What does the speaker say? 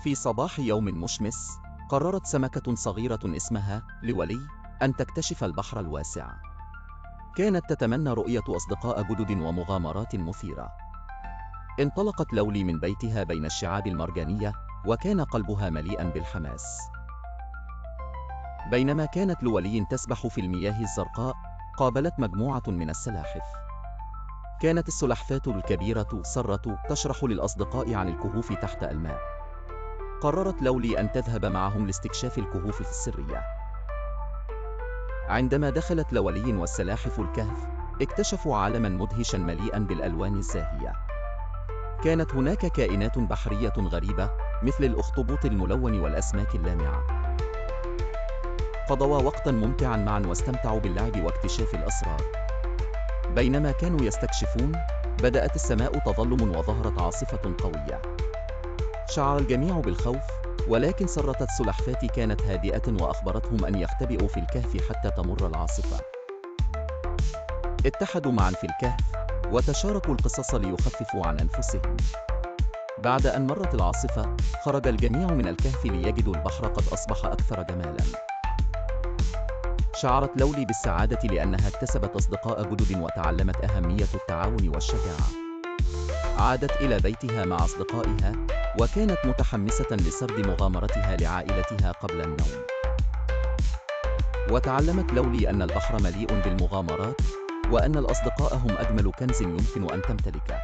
في صباح يوم مشمس، قررت سمكة صغيرة اسمها لولي أن تكتشف البحر الواسع. كانت تتمنى رؤية أصدقاء جدد ومغامرات مثيرة. انطلقت لولي من بيتها بين الشعاب المرجانية، وكان قلبها مليئا بالحماس. بينما كانت لولي تسبح في المياه الزرقاء، قابلت مجموعة من السلاحف. كانت السلحفاة الكبيرة سرة تشرح للأصدقاء عن الكهوف تحت الماء. قررت لولي أن تذهب معهم لاستكشاف الكهوف في السرية. عندما دخلت لولي والسلاحف الكهف، اكتشفوا عالماً مدهشاً مليئاً بالألوان الزاهية. كانت هناك كائنات بحرية غريبة مثل الأخطبوط الملون والأسماك اللامعة. قضوا وقتاً ممتعاً معاً واستمتعوا باللعب واكتشاف الأسرار. بينما كانوا يستكشفون، بدأت السماء تظلم وظهرت عاصفة قوية. شعر الجميع بالخوف، ولكن سرة السلحفاة كانت هادئة وأخبرتهم أن يختبئوا في الكهف حتى تمر العاصفة. اتحدوا معاً في الكهف، وتشاركوا القصص ليخففوا عن أنفسهم. بعد أن مرت العاصفة، خرج الجميع من الكهف ليجدوا البحر قد أصبح أكثر جمالاً. شعرت لولي بالسعادة لأنها اكتسبت أصدقاء جدد وتعلمت أهمية التعاون والشجاعة. عادت إلى بيتها مع أصدقائها، وكانت متحمسة لسرد مغامرتها لعائلتها قبل النوم. وتعلمت لولي أن البحر مليء بالمغامرات، وأن الأصدقاء هم أجمل كنز يمكن أن تمتلكه.